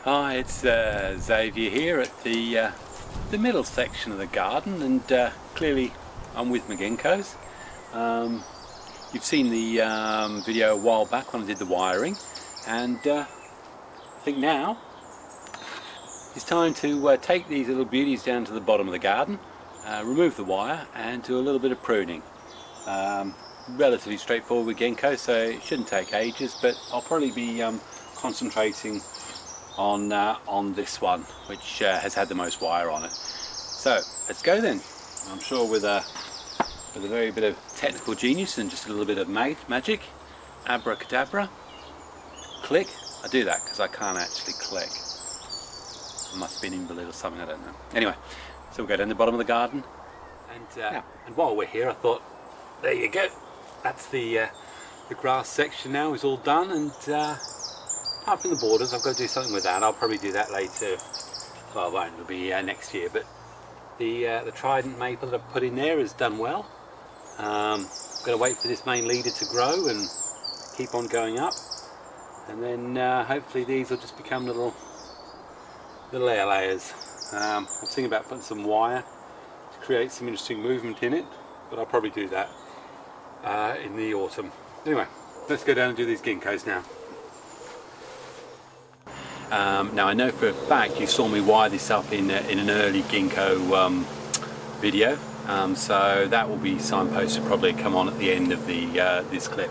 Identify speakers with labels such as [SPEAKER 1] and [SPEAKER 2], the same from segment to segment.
[SPEAKER 1] Hi, it's Xavier here at the middle section of the garden, and clearly I'm with my Ginkgoes. You've seen the video a while back when I did the wiring, and I think now it's time to take these little beauties down to the bottom of the garden, remove the wire and do a little bit of pruning. Relatively straightforward with Ginkgo, so it shouldn't take ages, but I'll probably be concentrating on this one, which has had the most wire on it. So let's go then. I'm sure with a very bit of technical genius and just a little bit of magic, abracadabra, click. I do that because I can't actually click. I must be an invalid or something, I don't know. Anyway, so we'll go down the bottom of the garden, and while we're here I thought, there you go, that's the grass section now is all done, and apart from the borders, I've got to do something with that. I'll probably do that later. Well, it won't, it'll be next year, but the Trident maple that I've put in there has done well. Got to wait for this main leader to grow and keep on going up, and then hopefully these will just become little air layers. I was thinking about putting some wire to create some interesting movement in it, but I'll probably do that in the autumn. Anyway, let's go down and do these Ginkgoes now. Now I know for a fact you saw me wire this up in an early Ginkgo video, so that will be signposted, probably come on at the end of the this clip.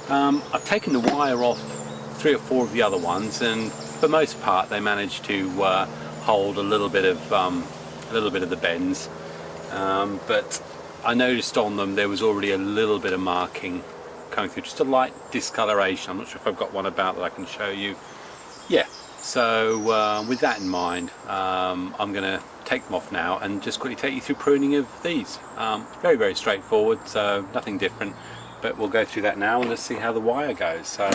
[SPEAKER 1] I've taken the wire off 3 or 4 of the other ones, and for most part they managed to hold a little bit of the bends, but I noticed on them there was already a little bit of marking coming through, just a light discoloration. I'm not sure if I've got one about that I can show you. Yeah, so with that in mind, I'm going to take them off now and just quickly take you through pruning of these. Very, very straightforward, so nothing different, but we'll go through that now and let's see how the wire goes. So,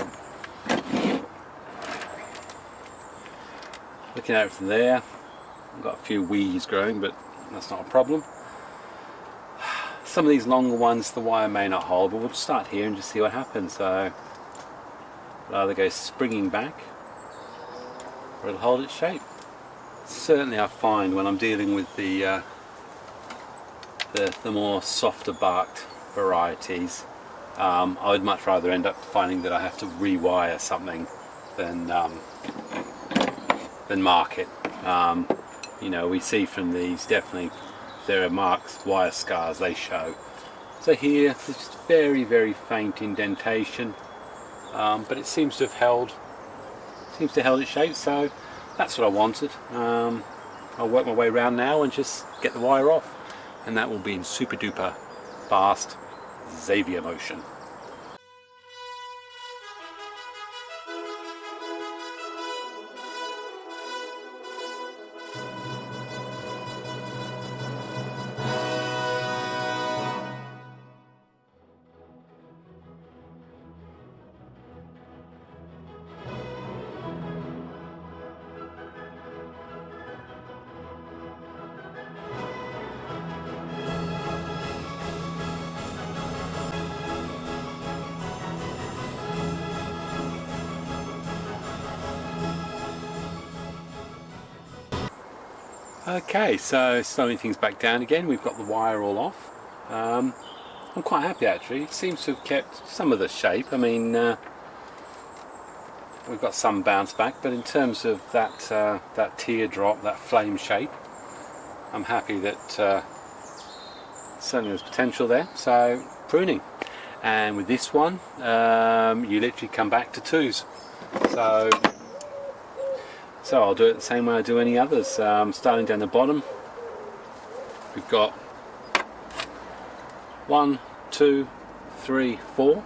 [SPEAKER 1] looking at it from there, I've got a few weeds growing, but that's not a problem. Some of these longer ones the wire may not hold, but we'll start here and just see what happens. So it'll either go springing back or it'll hold its shape. Certainly I find when I'm dealing with the more softer barked varieties, I would much rather end up finding that I have to rewire something than mark it. You know, we see from these definitely there are marks, wire scars, they show. So here there's just very, very faint indentation, but it seems to have held its shape, so that's what I wanted. I'll work my way around now and just get the wire off, and that will be in super duper fast Xavier motion. Okay, so slowing things back down again, we've got the wire all off. I'm quite happy actually. It seems to have kept some of the shape. I mean, we've got some bounce back, but in terms of that teardrop, that flame shape, I'm happy that certainly there's potential there. So pruning, and with this one, you literally come back to 2s. So I'll do it the same way I do any others. Starting down the bottom, we've got 1, 2, 3, 4.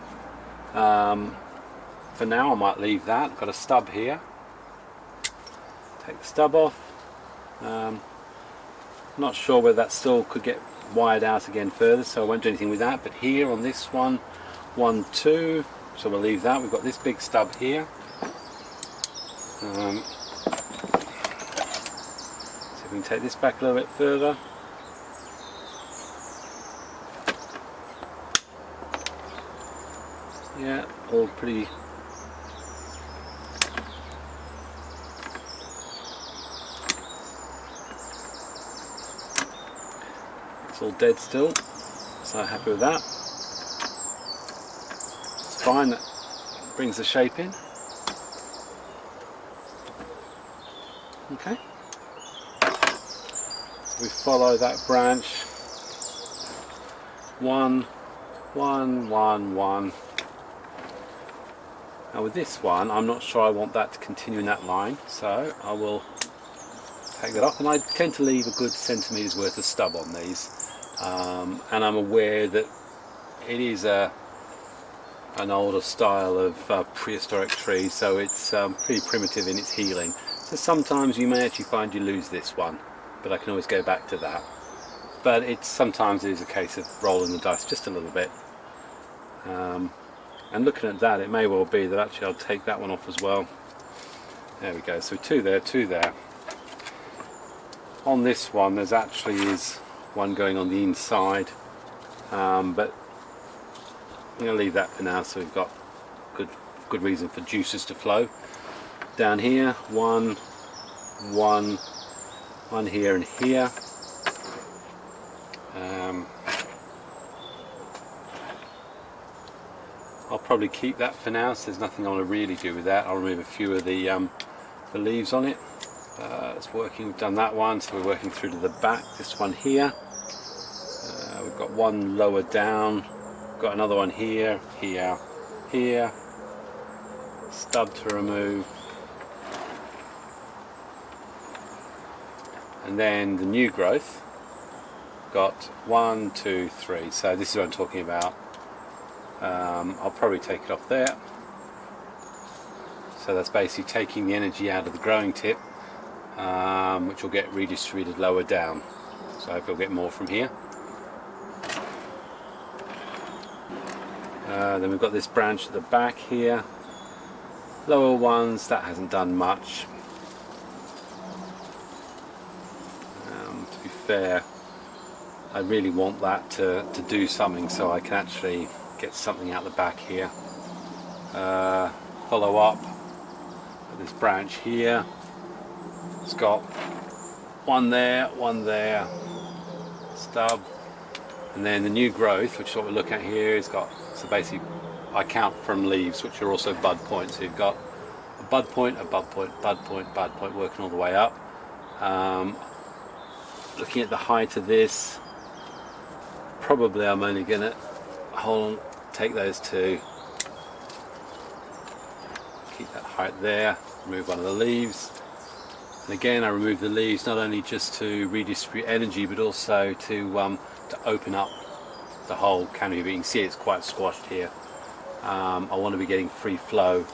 [SPEAKER 1] For now I might leave that. I've got a stub here. Take the stub off. Not sure whether that still could get wired out again further, so I won't do anything with that. But here on this one, 1, 2, so we'll leave that. We've got this big stub here. We can take this back a little bit further. Yeah, all pretty all dead still, so happy with that. It's fine, that brings the shape in. Okay, so we follow that branch, 1, 1, 1, 1. Now with this one, I'm not sure I want that to continue in that line, so I will take that off, and I tend to leave a good centimetre's worth of stub on these, and I'm aware that it is an older style of prehistoric tree, so it's pretty primitive in its healing. So sometimes you may actually find you lose this one, but I can always go back to that. But sometimes it is a case of rolling the dice just a little bit. And looking at that, it may well be that actually I'll take that one off as well. There we go, so 2 there, 2 there. On this one there's actually is one going on the inside, but I'm going to leave that for now, so we've got good reason for juices to flow. Down here, 1, 1, 1 here and here. I'll probably keep that for now, so there's nothing I want to really do with that. I'll remove a few of the leaves on it. It's working, we've done that one, so we're working through to the back. This one here, we've got one lower down, got another one here, here, here, stub to remove, and then the new growth, got 1, 2, 3, so this is what I'm talking about. I'll probably take it off there. So that's basically taking the energy out of the growing tip, which will get redistributed lower down. So I hope you'll get more from here. Then we've got this branch at the back here. Lower ones, that hasn't done much. To be fair, I really want that to do something, so I can actually get something out the back here. Follow up with this branch here. It's got one there, stub, and then the new growth, which is what we're looking at here, has got, so basically I count from leaves which are also bud points. So you've got a bud point, a bud point, bud point, bud point, working all the way up. Looking at the height of this, probably I'm only going to take those 2, keep that height there, remove one of the leaves, and again I remove the leaves not only just to redistribute energy, but also to open up the whole canopy. But you can see it's quite squashed here. I want to be getting free flow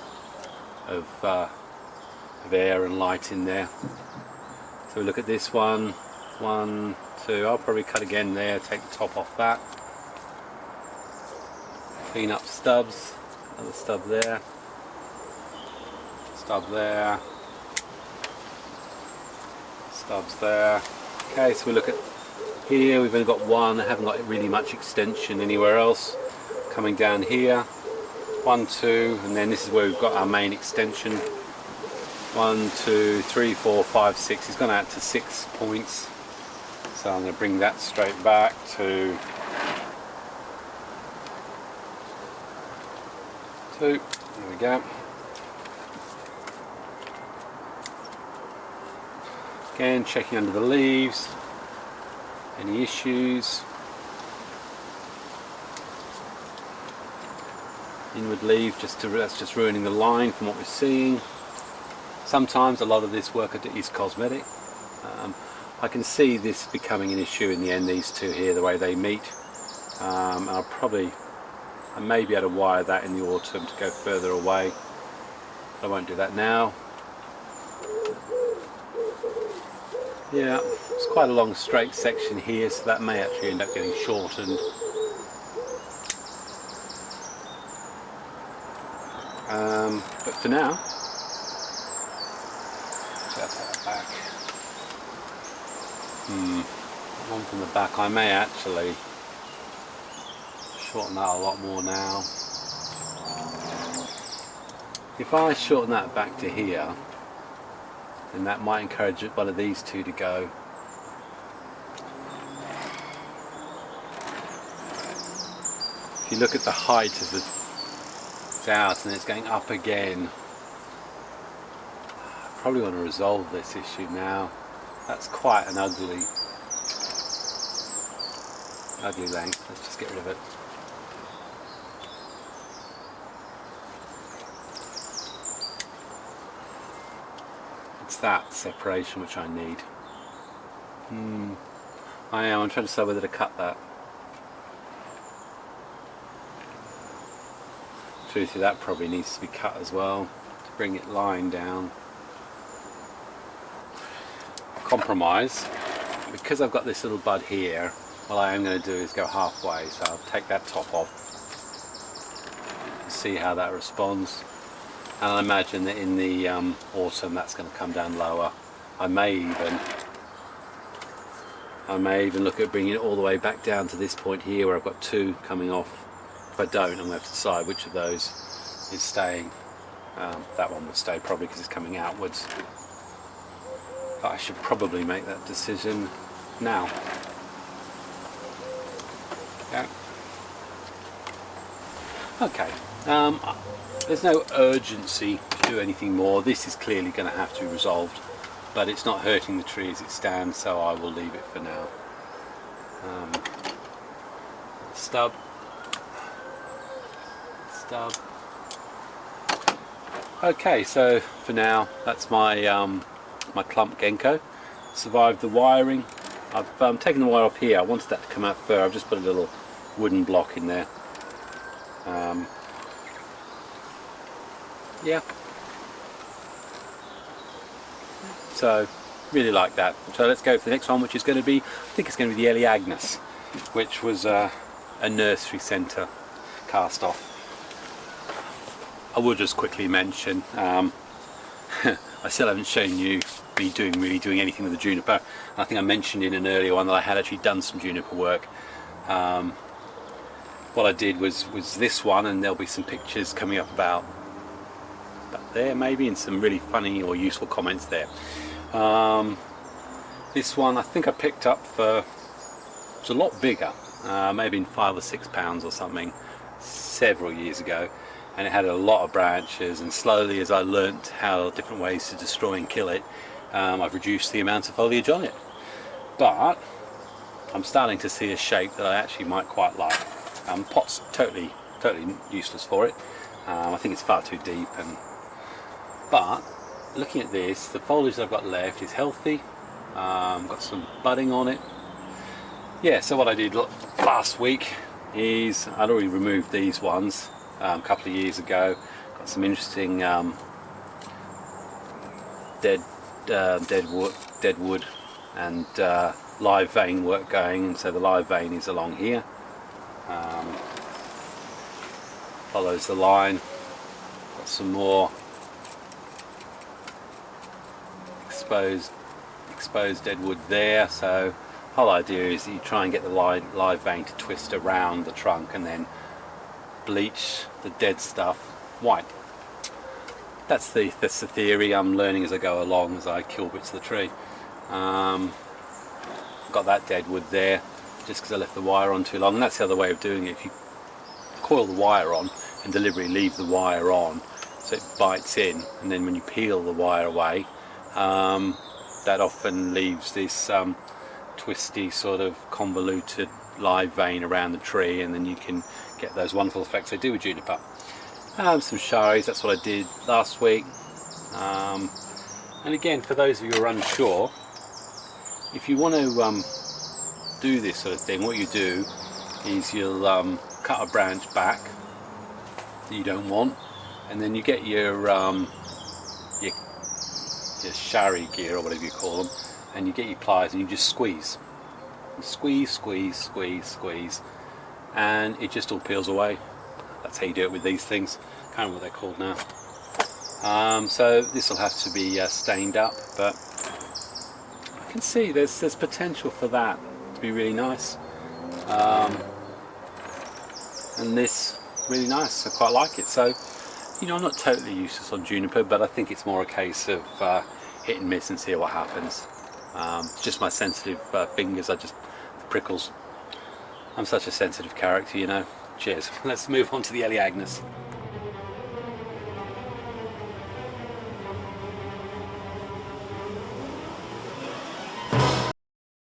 [SPEAKER 1] of air and light in there. So we look at this one, 1, 2, I'll probably cut again there, take the top off that. Clean up stubs, another stub there, stub there, stubs there. Okay, so we look at here, we've only got one, I haven't got really much extension anywhere else. Coming down here, 1, 2, and then this is where we've got our main extension. 1, 2, 3, 4, 5, 6, it's gone out to 6 points. So I'm going to bring that straight back to 2, there we go. Again, checking under the leaves, any issues. Inward leaf, that's just ruining the line from what we're seeing. Sometimes a lot of this work is cosmetic. I can see this becoming an issue in the end, these two here, the way they meet. And I may be able to wire that in the autumn to go further away. I won't do that now. Yeah, it's quite a long straight section here, so that may actually end up getting shortened. But for now, that back. One from the back, I may actually shorten that a lot more now. If I shorten that back to here, then that might encourage one of these two to go. if you look at the height of the out and it's going up again, I probably want to resolve this issue now. That's quite an ugly length. Let's just get rid of it. It's that separation which I need. I'm trying to decide whether to cut that. Truthfully, that probably needs to be cut as well to bring it lying down. Compromise, because I've got this little bud here, what I am going to do is go halfway, so I'll take that top off and see how that responds. And I imagine that in the autumn that's going to come down lower. I may even look at bringing it all the way back down to this point here where I've got two coming off. If I don't, I'm going to have to decide which of those is staying. That one would stay probably because it's coming outwards. But I should probably make that decision now. Yeah. Okay. There's no urgency to do anything more. This is clearly going to have to be resolved, but it's not hurting the tree as it stands, so I will leave it for now. Stub. Okay, so for now that's my my clump Ginkgo. Survived the wiring. I've taken the wire off here. I wanted that to come out further. I've just put a little wooden block in there. Yeah. So really like that. So let's go for the next one, which is going to be, I think it's going to be the Ellie Agnes, which was a nursery centre cast off. I would just quickly mention, I still haven't shown you me really doing anything with the Juniper. I think I mentioned in an earlier one that I had actually done some Juniper work. What I did was this one, and there'll be some pictures coming up about there maybe, and some really funny or useful comments there. This one I think I picked up for, it's a lot bigger, maybe in £5 or £6 or something, several years ago. And it had a lot of branches, and slowly as I learnt how different ways to destroy and kill it, I've reduced the amount of foliage on it. But I'm starting to see a shape that I actually might quite like. Pot's totally useless for it. I think it's far too deep, but looking at this, the foliage that I've got left is healthy. Got some budding on it. Yeah, so what I did last week is I'd already removed these ones a couple of years ago. Got some interesting dead wood and live vein work going, and so the live vein is along here. Follows the line. Got some more exposed dead wood there. So the whole idea is that you try and get the live vein to twist around the trunk and then bleach the dead stuff white. That's the theory. I'm learning as I go along, as I kill bits of the tree. Got that dead wood there just because I left the wire on too long, and that's the other way of doing it. If you coil the wire on and deliberately leave the wire on so it bites in, and then when you peel the wire away, that often leaves this twisty sort of convoluted live vein around the tree, and then you can get those wonderful effects they do with Juniper. Some sharis, that's what I did last week. And again, for those of you who are unsure, if you want to do this sort of thing, what you do is you'll cut a branch back that you don't want, and then you get your shari gear or whatever you call them, and you get your pliers and you just squeeze, and it just all peels away. That's how you do it with these things. Can't remember what they're called now. So this will have to be stained up, but I can see there's potential for that to be really nice. And this really nice. I quite like it. So, you know, I'm not totally useless on Juniper, but I think it's more a case of hit and miss and see what happens. Just my sensitive fingers, the prickles. I'm such a sensitive character, you know. Cheers. Let's move on to the Elaeagnus.